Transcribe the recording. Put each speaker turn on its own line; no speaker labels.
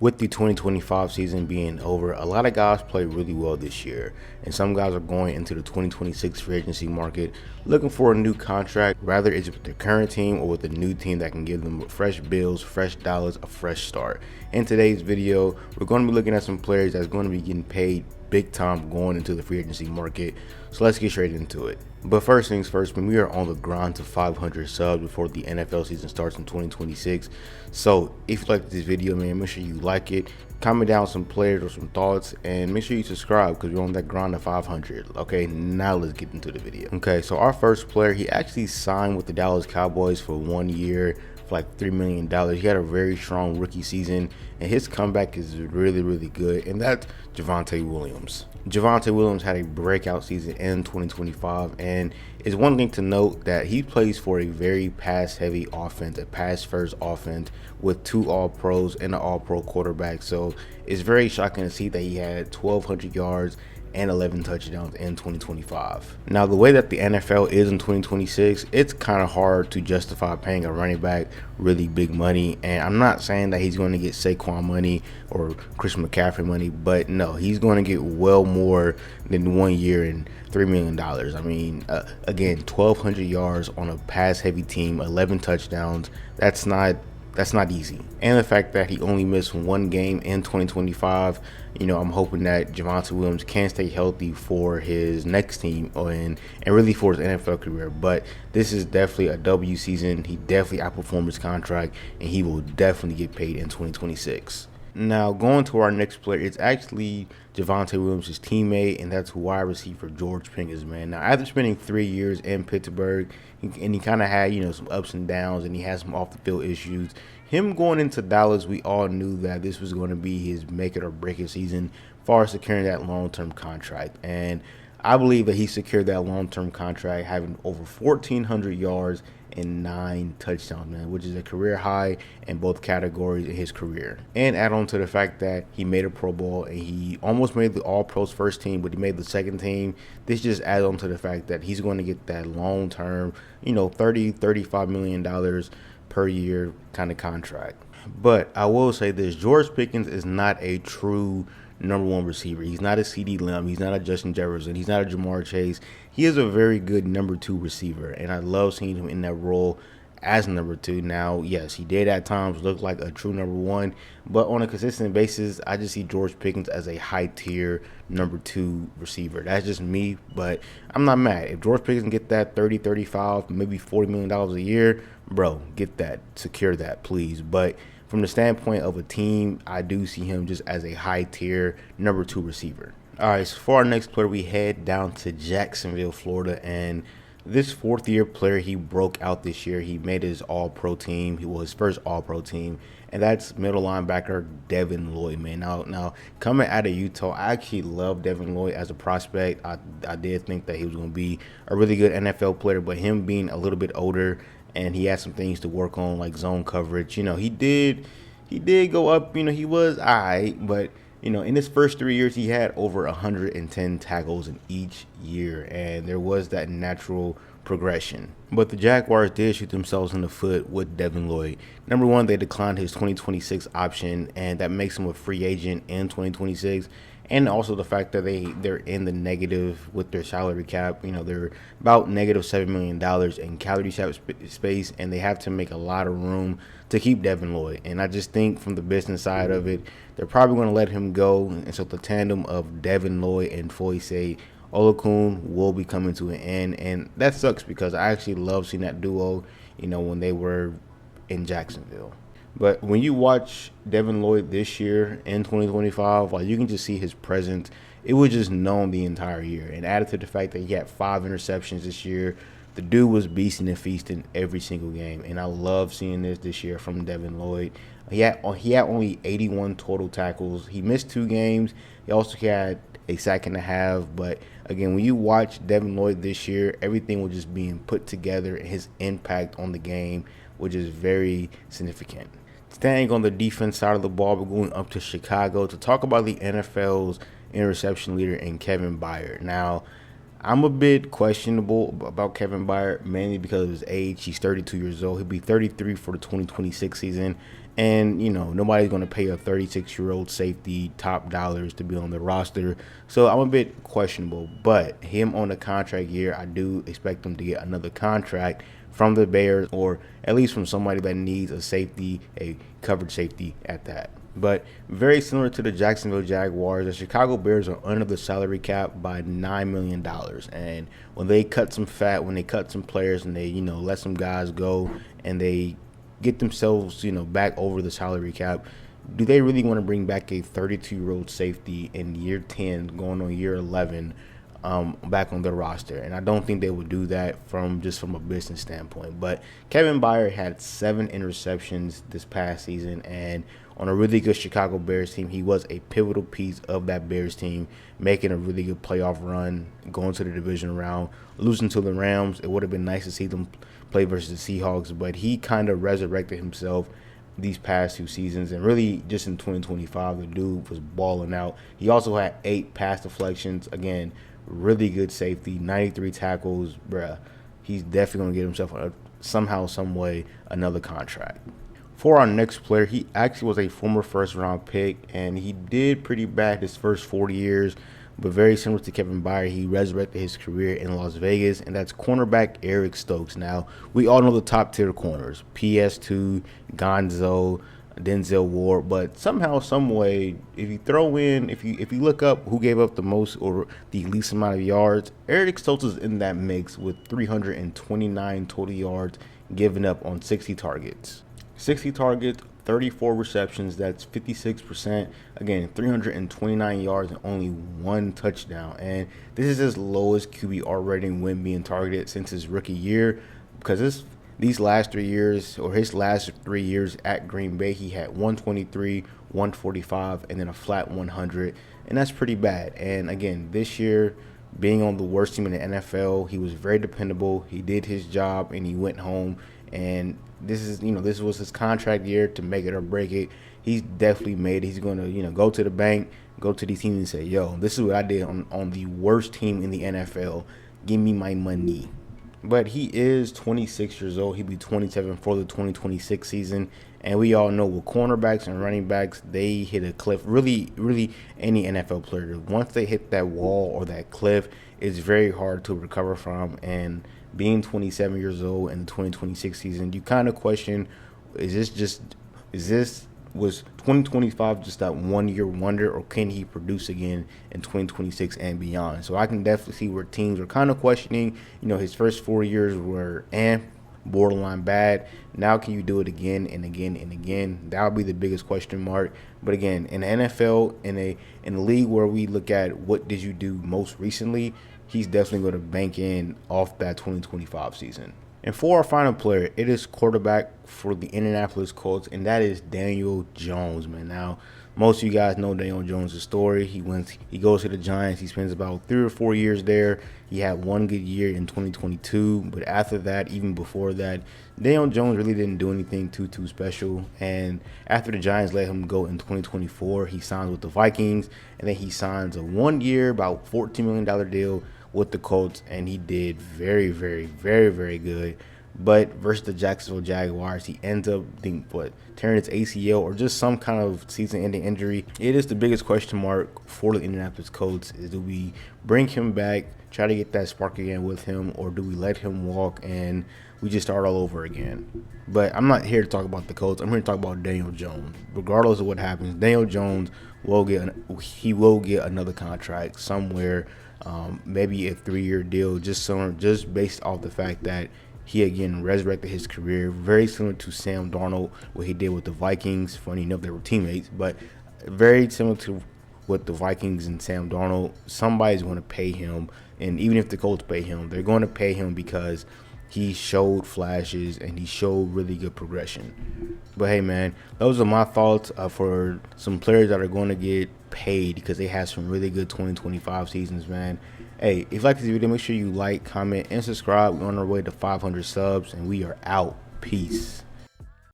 With the 2025 season being over, a lot of guys played really well this year, and some guys are going into the 2026 free agency market looking for a new contract, whether it's with their current team or with a new team that can give them fresh bills, fresh dollars, a fresh start. In today's video, we're going to be looking at some players that's going to be getting paid big time going into the free agency market. So let's get straight into it. But first things first, when we are on the grind to 500 subs before the NFL season starts in 2026. So if you like this video, man, make sure you like it, comment down some players or some thoughts, and make sure you subscribe because we're on that grind to 500. Okay, now let's get into the video. Okay, so our first player, he actually signed with the Dallas Cowboys for 1 year for like $3 million. He had a very strong rookie season, and his comeback is really good, and that's Javonte Williams. Javonte Williams had a breakout season in 2025, and it's one thing to note that he plays for a very pass-heavy offense, a pass-first offense with 2 All-Pros and an All-Pro quarterback. So it's very shocking to see that he had 1,200 yards and 11 touchdowns in 2025. Now, the way that the NFL is in 2026, it's kind of hard to justify paying a running back really big money. And I'm not saying that he's going to get Saquon money or Christian McCaffrey money, but no, he's going to get well more than 1 year and $3 million. I mean, again, 1,200 yards on a pass-heavy team, 11 touchdowns. That's not easy. And the fact that he only missed 1 game in 2025, I'm hoping that Javonte Williams can stay healthy for his next team and really for his NFL career. But this is definitely a W season. He definitely outperformed his contract, and he will definitely get paid in 2026. Now, going to our next player, it's actually Javonte Williams' teammate, and that's wide receiver George Pickens, man. Now, after spending 3 years in Pittsburgh, and he kind of had, some ups and downs, and he had some off-the-field issues. Him going into Dallas, we all knew that this was going to be his make-it-or-break-it season as far as securing that long-term contract. And I believe that he secured that long-term contract having over 1,400 yards and 9 touchdowns, man, which is a career high in both categories in his career. And add on to the fact that he made a Pro Bowl and he almost made the All-Pros first team, but he made the second team. This just adds on to the fact that he's going to get that long-term, $30-35 million per year kind of contract. But I will say this, George Pickens is not a true #1 receiver. He's not a CeeDee Lamb. He's not a Justin Jefferson. He's not a Jamar Chase. He is a very good #2 receiver, and I love seeing him in that role as #2. Now, yes, he did at times look like a true #1, but on a consistent basis, I just see George Pickens as a high-tier #2 receiver. That's just me, but I'm not mad. If George Pickens can get that 30, 35, maybe $40 million a year, bro, get that. Secure that, please. But from the standpoint of a team, I do see him just as a high-tier #2 receiver. All right, so for our next player, we head down to Jacksonville, Florida, and this 4th-year player, he broke out this year. He made his All-Pro team. He was his first All-Pro team, and that's middle linebacker Devin Lloyd, man. Now coming out of Utah, I actually love Devin Lloyd as a prospect. I did think that he was going to be a really good NFL player, but him being a little bit older and he had some things to work on like zone coverage. He did go up. He was all right, but in his first 3 years, he had over 110 tackles in each year, and there was that natural progression. But the Jaguars did shoot themselves in the foot with Devin Lloyd. Number one, they declined his 2026 option, and that makes him a free agent in 2026. And also the fact that they're in the negative with their salary cap. They're about negative $7 million in salary cap space, and they have to make a lot of room to keep Devin Lloyd. And I just think from the business side of it, they're probably going to let him go. And so the tandem of Devin Lloyd and Foyesade Oluokun will be coming to an end. And that sucks because I actually love seeing that duo, when they were in Jacksonville. But when you watch Devin Lloyd this year in 2025, you can just see his presence. It was just known the entire year. And added to the fact that he had 5 interceptions this year, the dude was beasting and feasting every single game. And I love seeing this year from Devin Lloyd. He had only 81 total tackles. He missed 2 games. He also had a sack and a half. But again, when you watch Devin Lloyd this year, everything was just being put together. His impact on the game, which is very significant. Staying on the defense side of the ball, we're going up to Chicago to talk about the NFL's interception leader in Kevin Byard. Now, I'm a bit questionable about Kevin Byard, mainly because of his age. He's 32 years old. He'll be 33 for the 2026 season. And, nobody's going to pay a 36-year-old safety top dollars to be on the roster. So I'm a bit questionable. But him on a contract year, I do expect him to get another contract from the Bears, or at least from somebody that needs a safety, a covered safety at that. But very similar to the Jacksonville Jaguars, the Chicago Bears are under the salary cap by $9 million. And when they cut some fat, when they cut some players and they, let some guys go and they get themselves, back over the salary cap, do they really want to bring back a 32-year-old safety in year 10 going on year 11 back on their roster? And I don't think they would do that from a business standpoint. But Kevin Byard had 7 interceptions this past season, and on a really good Chicago Bears team, he was a pivotal piece of that Bears team, making a really good playoff run, going to the division round, losing to the Rams. It would have been nice to see them play versus the Seahawks, but he kind of resurrected himself these past 2 seasons, and really just in 2025, the dude was balling out. He also had 8 pass deflections. Again, really good safety, 93 tackles, bruh. He's definitely going to get himself somehow, some way, another contract. For our next player, he actually was a former first-round pick, and he did pretty bad his first 40 years, but very similar to Kevin Byard, he resurrected his career in Las Vegas, and that's cornerback Eric Stokes. Now, we all know the top-tier corners, PS2, Gonzo, Denzel Ward, but somehow, some way, if you look up who gave up the most or the least amount of yards, Eric Stokes is in that mix with 329 total yards given up on 60 targets. 60 targets, 34 receptions, that's 56%. Again, 329 yards and only 1 touchdown. And this is his lowest QBR rating when being targeted since his rookie year, because his last 3 years at Green Bay, he had 123, 145, and then a flat 100, and that's pretty bad. And again, this year, being on the worst team in the NFL, he was very dependable. He did his job and he went home. And this was his contract year to make it or break it. He's definitely made it. He's going to, go to the bank, go to these teams and say, yo, this is what I did on the worst team in the NFL. Give me my money. But he is 26 years old. He'll be 27 for the 2026 season. And we all know with cornerbacks and running backs, they hit a cliff. Really, really any NFL player, once they hit that wall or that cliff, it's very hard to recover from. And being 27 years old in the 2026 season, you kind of question, was 2025 just that 1-year wonder, or can he produce again in 2026 and beyond? So I can definitely see where teams are kind of questioning, his first 4 years were borderline bad. Now can you do it again and again and again? That would be the biggest question mark. But again, in the NFL, in a league where we look at what did you do most recently, he's definitely going to bank in off that 2025 season. And for our final player, it is quarterback for the Indianapolis Colts, and that is Daniel Jones, man. Now, most of you guys know Daniel Jones' story. He goes to the Giants. He spends about 3 or 4 years there. He had 1 good year in 2022, but after that, even before that, Daniel Jones really didn't do anything too special. And after the Giants let him go in 2024, he signs with the Vikings, and then he signs a 1-year, about $14 million deal with the Colts, and he did very, very, very, very good. But versus the Jacksonville Jaguars, he ends up tearing his ACL or just some kind of season-ending injury. It is the biggest question mark for the Indianapolis Colts, is do we bring him back, try to get that spark again with him, or do we let him walk and we just start all over again? But I'm not here to talk about the Colts. I'm here to talk about Daniel Jones. Regardless of what happens, Daniel Jones will get another contract somewhere. Maybe a 3-year deal, just based off the fact that he again resurrected his career, very similar to Sam Darnold, what he did with the Vikings. Funny enough, they were teammates, but very similar to what the Vikings and Sam Darnold. Somebody's going to pay him, and even if the Colts pay him, they're going to pay him because he showed flashes and he showed really good progression. But hey, man, those are my thoughts for some players that are going to get paid because they had some really good 2025 seasons, man. Hey, if you like this video, make sure you like, comment, and subscribe. We're on our way to 500 subs, and we are out. Peace.